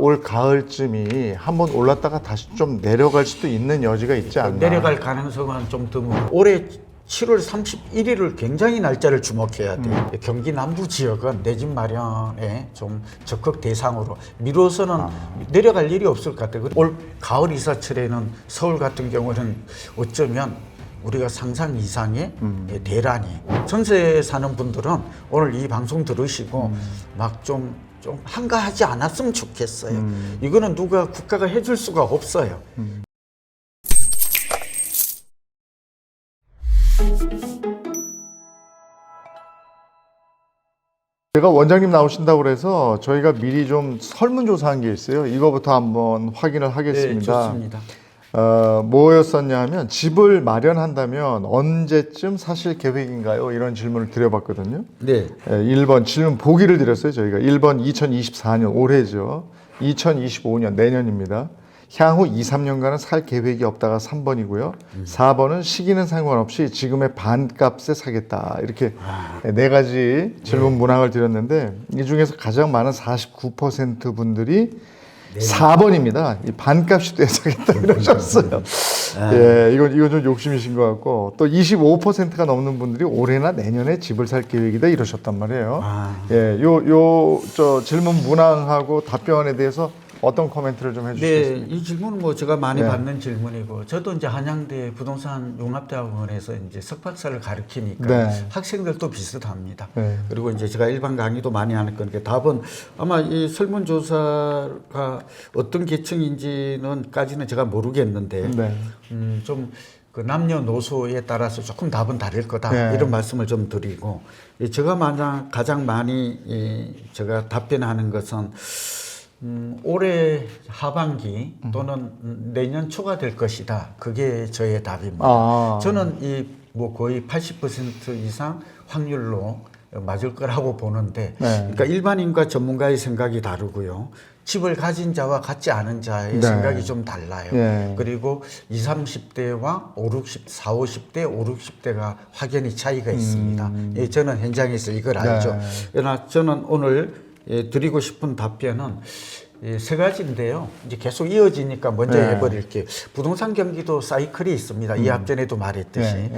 올 가을쯤이 한번 올랐다가 다시 좀 내려갈 수도 있는 여지가 있지 않나. 내려갈 가능성은 좀 드물고 올해 7월 31일을 굉장히 날짜를 주목해야 돼요. 경기 남부 지역은 내 집 마련에 좀 적극 대상으로 미뤄서는 내려갈 일이 없을 것 같아요. 올 가을 이사철에는 서울 같은 경우는 어쩌면 우리가 상상 이상의 대란이, 전세 사는 분들은 오늘 이 방송 들으시고 막 좀 한가하지 않았으면 좋겠어요. 이거는 누가 국가가 해줄 수가 없어요. 제가 원장님 나오신다고 그래서 저희가 미리 좀 설문조사한 게 있어요. 이거부터 한번 확인을 하겠습니다. 네, 좋습니다. 뭐였었냐 하면 집을 마련한다면 언제쯤 사실 계획인가요? 이런 질문을 드려봤거든요. 네. 1번 질문 보기를 드렸어요. 저희가 1번 2024년 올해죠. 2025년 내년입니다. 향후 2, 3년간은 살 계획이 없다가 3번이고요. 4번은 시기는 상관없이 지금의 반값에 사겠다. 이렇게 네 가지 질문 문항을 드렸는데 이 중에서 가장 많은 49% 분들이 4번입니다. 이 반값이 돼 사겠다 이러셨어요. 예, 이건 좀 욕심이신 것 같고 또 25%가 넘는 분들이 올해나 내년에 집을 살 계획이다 이러셨단 말이에요. 예, 저 질문 문항하고 답변에 대해서 어떤 코멘트를 좀 해주시겠습니까? 네, 이 질문은 뭐 제가 많이 받는 질문이고, 저도 이제 한양대 부동산 융합대학원에서 이제 석박사를 가르치니까 학생들도 비슷합니다. 그리고 이제 제가 일반 강의도 많이 하는 거니까 답은 아마 이 설문조사가 어떤 계층인지는까지는 제가 모르겠는데, 좀 그 남녀노소에 따라서 조금 답은 다를 거다 이런 말씀을 좀 드리고, 제가 가장 많이 제가 답변하는 것은 올해 하반기 또는 내년 초가 될 것이다. 그게 저의 답입니다. 저는 뭐 거의 80% 이상 확률로 맞을 거라고 보는데, 그러니까 일반인과 전문가의 생각이 다르고요. 집을 가진 자와 갖지 않은 자의 생각이 좀 달라요. 그리고 20, 30대와 5, 60, 4, 50대, 5, 60대가 확연히 차이가 있습니다. 저는 현장에서 이걸 알죠. 그러나 저는 오늘 드리고 싶은 답변은 세 가지인데요. 이제 계속 이어지니까 먼저 해버릴게요. 부동산 경기도 사이클이 있습니다. 이 앞전에도 말했듯이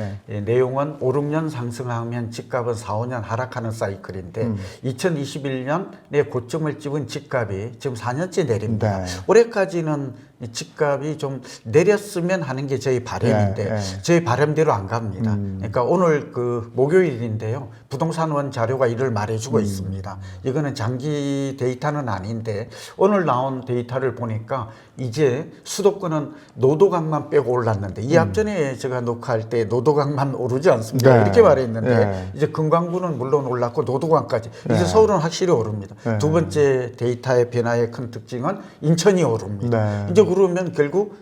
내용은 5, 6년 상승하면 집값은 4, 5년 하락하는 사이클인데 2021년에 고점을 찍은 집값이 지금 4년째 내립니다. 올해까지는 집값이 좀 내렸으면 하는 게 저희 바람인데 저희 바람대로 안 갑니다. 그러니까 오늘 그 목요일인데요. 부동산원 자료가 이를 말해주고 있습니다. 이거는 장기 데이터는 아닌데 오늘 나온 데이터를 보니까 이제 수도권은 노도강만 빼고 올랐는데 이 앞전에 제가 녹화할 때 노도강만 오르지 않습니까? 이렇게 말했는데 이제 금강구는 물론 올랐고 노도강까지 이제 서울은 확실히 오릅니다. 두 번째 데이터의 변화의 큰 특징은 인천이 오릅니다. 이제 그러면 결국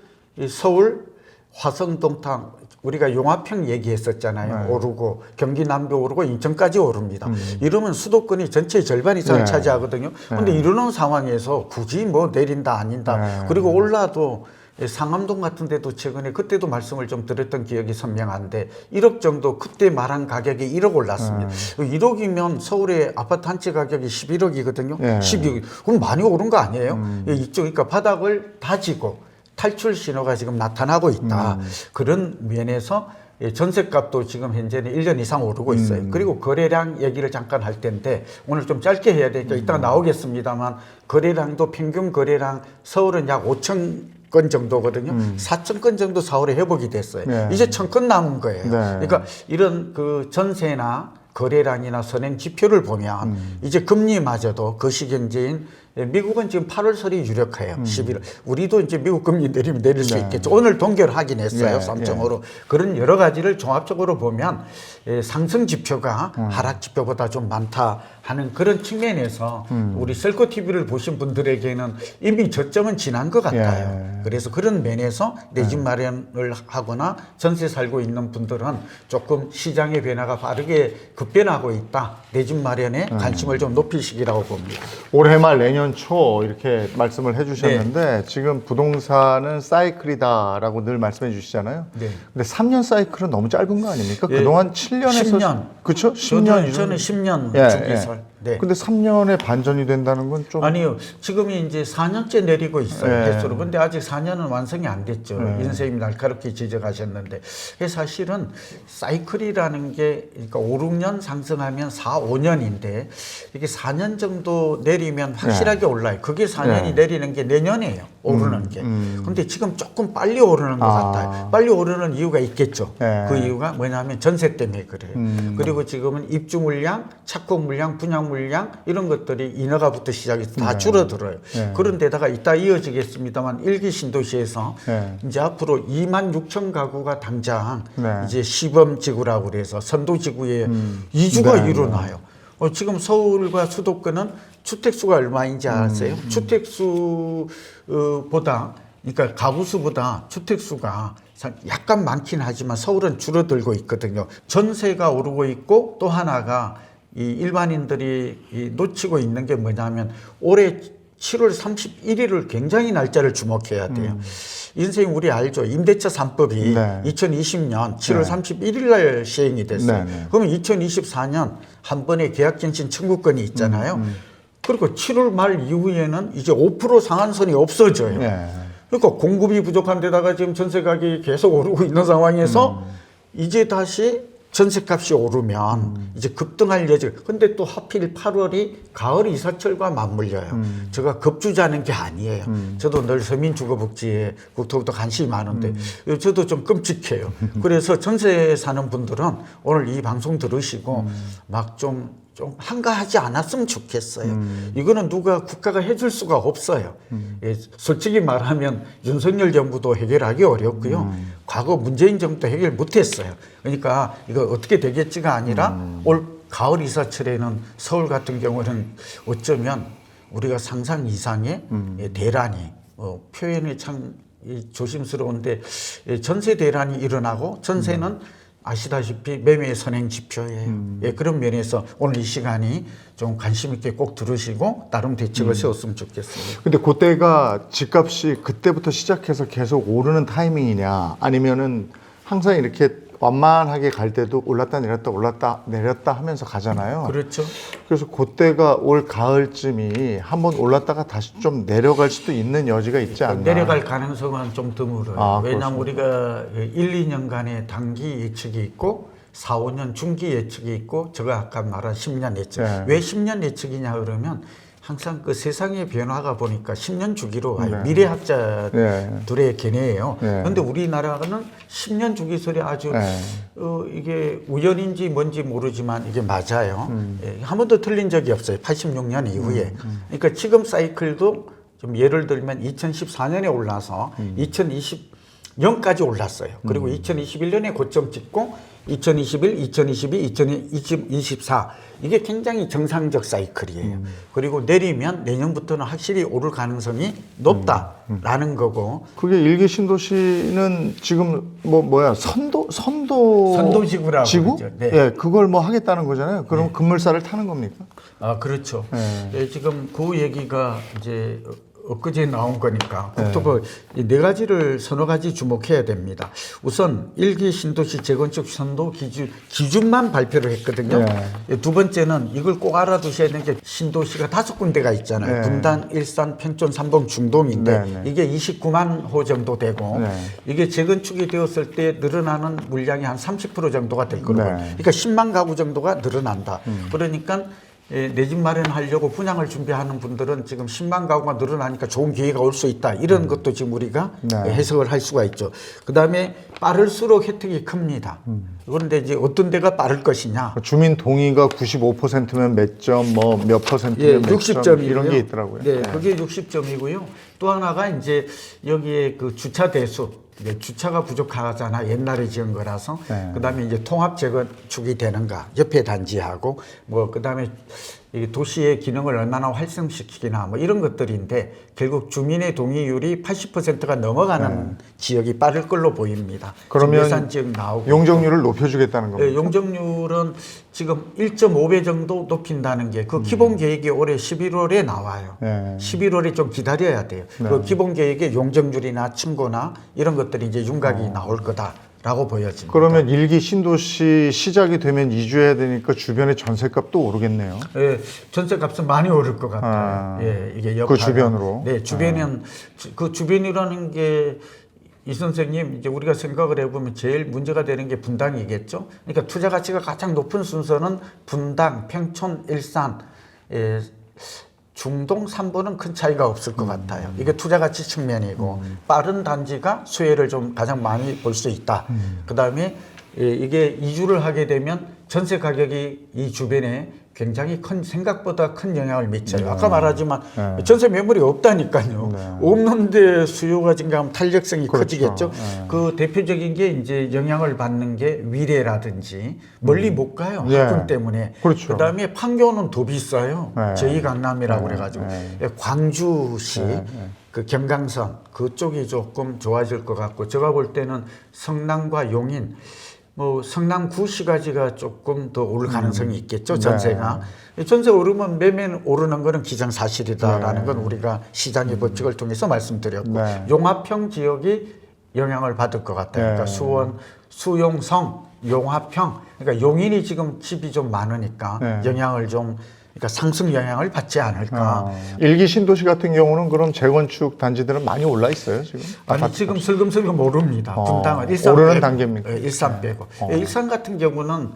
서울, 화성, 동탄 우리가 용화평 얘기했었잖아요. 오르고 경기 남부 오르고 인천까지 오릅니다. 이러면 수도권이 전체의 절반 이상을 차지하거든요. 그런데 이러는 상황에서 굳이 뭐 내린다 아닌다. 그리고 올라도 상암동 같은 데도 최근에 그때도 말씀을 좀 드렸던 기억이 선명한데 1억 정도 그때 말한 가격이 1억 올랐습니다. 1억이면 서울의 아파트 한 채 가격이 11억이거든요. 12억. 그럼 많이 오른 거 아니에요? 이쪽 그러니까 바닥을 다지고 탈출 신호가 지금 나타나고 있다. 그런 면에서 전셋값도 지금 현재는 1년 이상 오르고 있어요. 그리고 거래량 얘기를 잠깐 할 텐데 오늘 좀 짧게 해야 되니까 이따가 나오겠습니다만 거래량도 평균 거래량 서울은 약 5천 건 정도거든요. 4천 건 정도 4월에 회복이 됐어요. 이제 1,000건 남은 거예요. 그러니까 이런 그 전세나 거래량이나 선행 지표를 보면 이제 금리마저도 거시경제인 미국은 지금 8월설이 유력해요. 11월. 우리도 이제 미국 금리 내리면 내릴 수 있겠죠. 오늘 동결 하긴 했어요. 3.5로. 그런 여러 가지를 종합적으로 보면 상승 지표가 하락 지표보다 좀 많다 하는 그런 측면에서 우리 셀코 TV를 보신 분들에게는 이미 저점은 지난 것 같아요. 그래서 그런 면에서 내 집 마련을 하거나 전세 살고 있는 분들은 조금 시장의 변화가 빠르게 급변하고 있다. 내 집 마련에 관심을 좀 높이시기라고 봅니다. 올해 말 내년 초 이렇게 말씀을 해주셨는데 지금 부동산은 사이클이다라고 늘 말씀해 주시잖아요. 근데 3년 사이클은 너무 짧은 거 아닙니까? 그동안 7년에서 10년. 그렇죠? 10년 저는 10년 주기설. 네. 근데 3년에 반전이 된다는 건 좀 아니요. 지금이 이제 4년째 내리고 있어요. 네. 횟수로. 근데 아직 4년은 완성이 안 됐죠. 네. 인생님 날카롭게 지적하셨는데. 사실은 사이클이라는 게 그러니까 5, 6년 상승하면 4, 5년인데 이게 4년 정도 내리면 확실하게 올라요. 그게 4년이 내리는 게 내년이에요. 오르는 게. 근데 지금 조금 빨리 오르는 것 같아요. 빨리 오르는 이유가 있겠죠. 그 이유가 뭐냐면 전세 때문에 그래요. 그리고 지금은 입주 물량, 착공 물량, 분양 물량 이런 것들이 인허가부터 시작해서 다 줄어들어요. 그런데다가 이따 이어지겠습니다만 일기 신도시에서 이제 앞으로 26,000 가구가 당장 이제 시범 지구라고 그래서 선도 지구에 이주가 일어나요. 지금 서울과 수도권은 주택수가 얼마인지 아세요? 주택수보다 그러니까 가구수보다 주택수가 약간 많긴 하지만 서울은 줄어들고 있거든요. 전세가 오르고 있고 또 하나가 이 일반인들이 놓치고 있는 게 뭐냐면 올해 7월 31일을 굉장히 날짜를 주목해야 돼요. 인생 우리 알죠? 임대차 3법이 2020년 7월 31일 날 시행이 됐어요. 그러면 2024년 한 번에 계약갱신 청구권이 있잖아요. 그리고 7월 말 이후에는 이제 5% 상한선이 없어져요. 그러니까 공급이 부족한 데다가 지금 전세 가격이 계속 오르고 있는 상황에서 이제 다시 전세값이 오르면 이제 급등할 예정. 근데 또 하필 8월이 가을 이사철과 맞물려요. 제가 급주자는 게 아니에요. 저도 늘 서민주거복지에 국토부터 관심이 많은데 저도 좀 끔찍해요. 그래서 전세 사는 분들은 오늘 이 방송 들으시고 막 좀 한가하지 않았으면 좋겠어요. 이거는 누가 국가가 해줄 수가 없어요. 예, 솔직히 말하면 윤석열 정부도 해결하기 어렵고요. 과거 문재인 정부도 해결 못했어요. 그러니까 이거 어떻게 되겠지가 아니라 올 가을 이사철에는 서울 같은 경우는 어쩌면 우리가 상상 이상의 대란이 표현이 참 조심스러운데 전세 대란이 일어나고 전세는 아시다시피 매매 선행 지표예요. 예, 그런 면에서 오늘 이 시간이 좀 관심 있게 꼭 들으시고 나름 대책을 세웠으면 좋겠습니다. 근데 그때가 집값이 그때부터 시작해서 계속 오르는 타이밍이냐 아니면은 항상 이렇게 완만하게 갈 때도 올랐다 내렸다 올랐다 내렸다 하면서 가잖아요. 그렇죠. 그래서 그때가 올 가을쯤이 한번 올랐다가 다시 좀 내려갈 수도 있는 여지가 있지 않나. 내려갈 가능성은 좀 드물어요. 왜냐하면 그렇습니까? 우리가 1, 2년간의 단기 예측이 있고 4, 5년 중기 예측이 있고 제가 아까 말한 10년 예측. 왜 10년 예측이냐 그러면 항상 그 세상의 변화가 보니까 10년 주기로 와요. 미래학자들의 견해예요. 그런데 우리나라는 10년 주기 소리 아주 이게 우연인지 뭔지 모르지만 이게 맞아요. 한 번도 틀린 적이 없어요. 86년 이후에. 그러니까 지금 사이클도 좀 예를 들면 2014년에 올라서 2020년까지 올랐어요. 그리고 2021년에 고점 찍고 2021, 2022, 2024 이게 굉장히 정상적 사이클이에요. 그리고 내리면 내년부터는 확실히 오를 가능성이 높다라는 거고. 그게 일기 신도시는 지금 선도지구라고 지구? 그러죠. 예, 그걸 뭐 하겠다는 거잖아요. 그럼 급물살을 타는 겁니까? 아, 그렇죠. 예, 지금 그 얘기가 이제 엊그제 나온 거니까 국토부 이 4가지를 서너 가지 주목해야 됩니다. 우선 일기 신도시 재건축 선도 기준만 발표를 했거든요. 두 번째는 이걸 꼭 알아두셔야 되는 게 신도시가 5군데가 있잖아요. 분당, 일산, 평촌, 삼봉, 중동인데 이게 29만 호 정도 되고 이게 재건축이 되었을 때 늘어나는 물량이 한 30% 정도가 될 거고요. 그러니까 10만 가구 정도가 늘어난다. 그러니까 내 집 마련하려고 분양을 준비하는 분들은 지금 10만 가구가 늘어나니까 좋은 기회가 올 수 있다. 이런 것도 지금 우리가 해석을 할 수가 있죠. 그다음에 빠를수록 혜택이 큽니다. 그런데 이제 어떤 데가 빠를 것이냐. 주민 동의가 95%면 몇 점, 몇 퍼센트면 몇 60점이고요. 점 이런 게 있더라고요. 네, 그게 60점이고요. 또 하나가 이제 여기에 그 주차 대수. 주차가 부족하잖아. 옛날에 지은 거라서. 그다음에 이제 통합 재건축이 되는가. 옆에 단지하고 그다음에 이 도시의 기능을 얼마나 활성시키나 이런 것들인데 결국 주민의 동의율이 80%가 넘어가는 지역이 빠를 걸로 보입니다. 그러면 예산 지역 나오고 용적률을 높여주겠다는 겁니다. 네, 용적률은 지금 1.5배 정도 높인다는 게 그 기본 계획이 올해 11월에 나와요. 11월에 좀 기다려야 돼요. 그 기본 계획에 용적률이나 층고나 이런 것들이 이제 윤곽이 나올 거다. 라고 보여집니다. 그러면 일기 신도시 시작이 되면 이주해야 되니까 주변의 전셋값도 오르겠네요. 예, 전세값은 많이 오를 것 같아요. 예, 이게 그 주변으로. 네, 주변은 그 주변이라는 게 이 선생님 이제 우리가 생각을 해보면 제일 문제가 되는 게 분당이겠죠. 그러니까 투자 가치가 가장 높은 순서는 분당, 평촌, 일산, 중동 3번은 큰 차이가 없을 것 같아요. 이게 투자 가치 측면이고 빠른 단지가 수혜를 좀 가장 많이 볼 수 있다. 그다음에 이게 이주를 하게 되면 전세 가격이 이 주변에 굉장히 생각보다 큰 영향을 미쳐요. 아까 말하지만 전세 매물이 없다니까요. 없는데 수요가 증가하면 탄력성이 커지겠죠. 그 대표적인 게 이제 영향을 받는 게 위례라든지 멀리 못 가요. 학군 때문에. 그렇죠. 그다음에 판교는 더 비싸요. 제2강남이라고 그래가지고. 광주시 그 경강선 그쪽이 조금 좋아질 것 같고 제가 볼 때는 성남과 용인 뭐 성남구시가지가 조금 더 오를 가능성이 있겠죠. 전세가. 전세 오르면 매매 오르는 거는 기정사실이다라는 건 우리가 시장의 법칙을 통해서 말씀드렸고 용화평 지역이 영향을 받을 것 같아요. 그러니까 수원, 수용성, 용화평. 그러니까 용인이 지금 집이 좀 많으니까 영향을 좀 그러니까 상승 영향을 받지 않을까. 일기 신도시 같은 경우는 그럼 재건축 단지들은 많이 올라 있어요 지금? 아니 지금 슬금슬금 오릅니다. 분당은 일산 오르는 빼고, 단계입니까? 일산 빼고. 일산 같은 경우는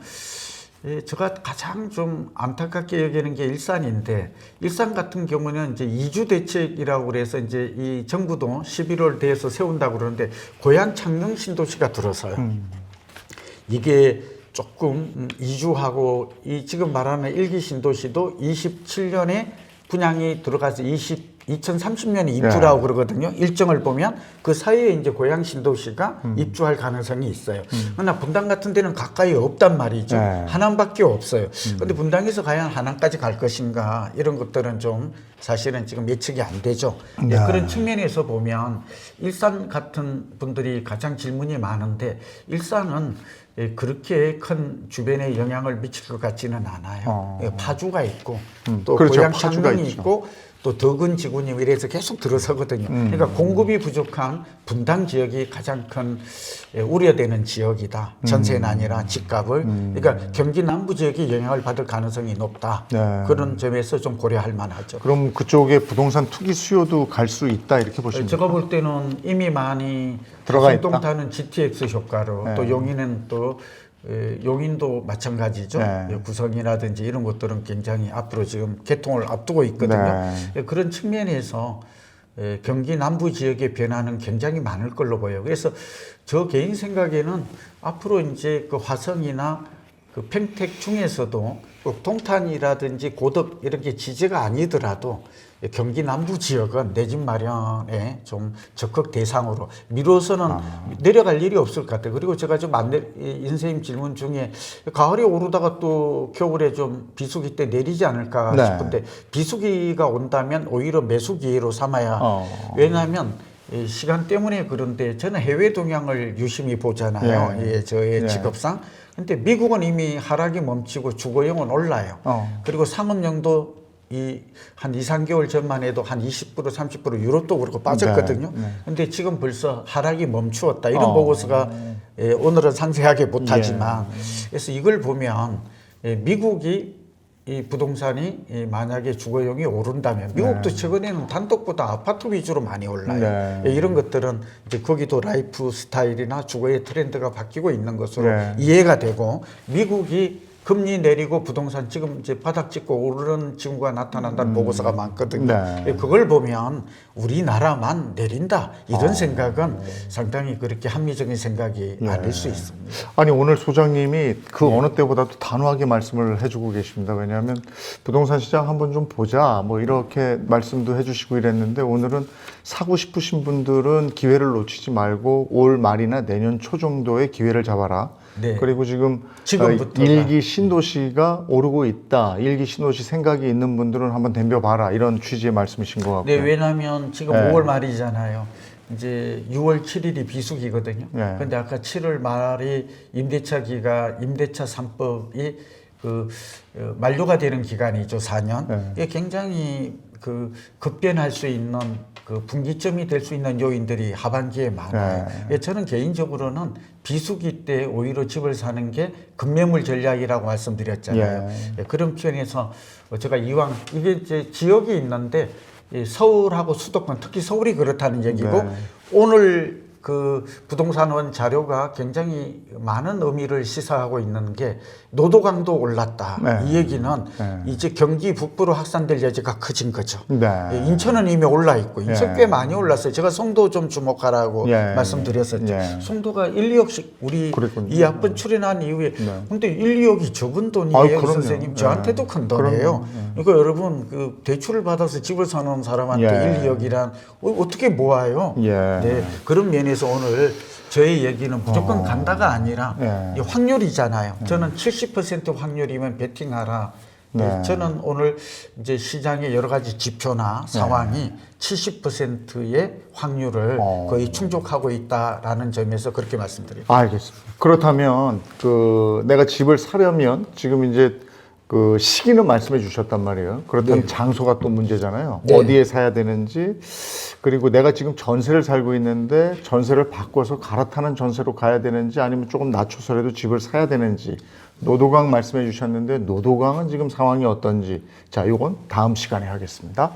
제가 가장 좀 안타깝게 여기는 게 일산인데 일산 같은 경우는 이제 이주 대책이라고 그래서 이제 이 정부도 11월 대에서 세운다고 그러는데 고양 창녕 신도시가 들어서요. 이게 조금 이주하고 이 지금 말하는 일기 신도시도 27년에 분양이 들어가서 2030년에 입주라고 그러거든요. 일정을 보면 그 사이에 이제 고양 신도시가 입주할 가능성이 있어요. 그러나 분당 같은 데는 가까이 없단 말이죠. 하남밖에 없어요. 근데 분당에서 과연 하남까지 갈 것인가 이런 것들은 좀 사실은 지금 예측이 안 되죠. 그런 측면에서 보면 일산 같은 분들이 가장 질문이 많은데 일산은 그렇게 큰 주변에 영향을 미칠 것 같지는 않아요. 파주가 있고 또 그렇죠. 고양 파주가 창릉이 있고 또 덕은 지구니 이래서 계속 들어서거든요. 그러니까 공급이 부족한 분당 지역이 가장 큰 우려되는 지역이다. 전세는 아니라 집값을. 그러니까 경기 남부 지역이 영향을 받을 가능성이 높다. 그런 점에서 좀 고려할 만하죠. 그럼 그쪽에 부동산 투기 수요도 갈 수 있다 이렇게 보시면 제가 볼 때는 이미 많이 들어가 있다. 동타는 GTX 효과로 또 용인은 또 용인도 마찬가지죠. 구성이라든지 이런 것들은 굉장히 앞으로 지금 개통을 앞두고 있거든요. 그런 측면에서 경기 남부 지역의 변화는 굉장히 많을 걸로 보여요. 그래서 저 개인 생각에는 앞으로 이제 그 화성이나 그 평택 중에서도 동탄이라든지 고덕 이렇게 지제가 아니더라도 경기 남부 지역은 내 집 마련에 좀 적극 대상으로 미뤄서는 내려갈 일이 없을 것 같아요. 그리고 제가 좀 인생님 질문 중에 가을에 오르다가 또 겨울에 좀 비수기 때 내리지 않을까 싶은데 비수기가 온다면 오히려 매수 기회로 삼아야 왜냐하면 시간 때문에 그런데 저는 해외 동향을 유심히 보잖아요. 저의 직업상. 근데 미국은 이미 하락이 멈추고 주거용은 올라요. 그리고 상업용도 한 2, 3개월 전만 해도 한 20%, 30% 유럽도 그렇고 빠졌거든요. 근데 지금 벌써 하락이 멈추었다. 이런 보고서가 오늘은 상세하게 못하지만 그래서 이걸 보면 미국이 이 부동산이 만약에 주거용이 오른다면 미국도 최근에는 단독보다 아파트 위주로 많이 올라요. 이런 것들은 이제 거기도 라이프 스타일이나 주거의 트렌드가 바뀌고 있는 것으로 이해가 되고 미국이 금리 내리고 부동산 지금 이제 바닥 찍고 오르는 징후가 나타난다는 보고서가 많거든요. 그걸 보면 우리나라만 내린다 이런 생각은 상당히 그렇게 합리적인 생각이 아닐 수 있습니다. 아니 오늘 소장님이 그 어느 때보다도 단호하게 말씀을 해주고 계십니다. 왜냐하면 부동산 시장 한번 좀 보자 뭐 이렇게 말씀도 해주시고 이랬는데 오늘은 사고 싶으신 분들은 기회를 놓치지 말고 올 말이나 내년 초 정도에 기회를 잡아라. 그리고 지금부터 일기 신도시가 오르고 있다. 일기 신도시 생각이 있는 분들은 한번 덤벼봐라. 이런 취지의 말씀이신 것 같고요. 네, 왜냐하면 지금 5월 말이잖아요. 이제 6월 7일이 비수기거든요. 그런데 아까 7월 말이 임대차 3법이 만료가 되는 기간이죠. 4년. 이게 굉장히 급변할 수 있는 그 분기점이 될 수 있는 요인들이 하반기에 많아요. 예, 저는 개인적으로는 비수기 때 오히려 집을 사는 게 급매물 전략이라고 말씀드렸잖아요. 예, 그런 편에서 제가 이왕 이게 이제 지역이 있는데 이 서울하고 수도권 특히 서울이 그렇다는 얘기고 오늘 그 부동산원 자료가 굉장히 많은 의미를 시사하고 있는 게 노도강도 올랐다. 이 얘기는 이제 경기 북부로 확산될 여지가 커진 거죠. 예, 인천은 이미 올라 있고 인천 꽤 많이 올랐어요. 제가 송도 좀 주목하라고 말씀드렸었죠. 송도가 1, 2억씩 우리 이 학번 출연한 이후에 근데 1, 2억이 적은 돈이에요, 선생님. 저한테도 큰 돈이에요. 그러니까 여러분 그 대출을 받아서 집을 사놓은 사람한테 1, 2억이란 어떻게 모아요? 네, 그런 면에서 오늘 저의 얘기는 무조건 간다가 아니라 이 확률이잖아요. 저는 70% 확률이면 베팅하라. 네, 저는 오늘 이제 시장의 여러 가지 지표나 상황이 70%의 확률을 거의 충족하고 있다라는 점에서 그렇게 말씀드립니다. 알겠습니다. 그렇다면 그 내가 집을 사려면 지금 이제 그 시기는 말씀해 주셨단 말이에요. 그렇다면 장소가 또 문제잖아요. 어디에 사야 되는지, 그리고 내가 지금 전세를 살고 있는데 전세를 바꿔서 갈아타는 전세로 가야 되는지 아니면 조금 낮춰서라도 집을 사야 되는지, 노도강 말씀해 주셨는데 노도강은 지금 상황이 어떤지, 자, 요건 다음 시간에 하겠습니다.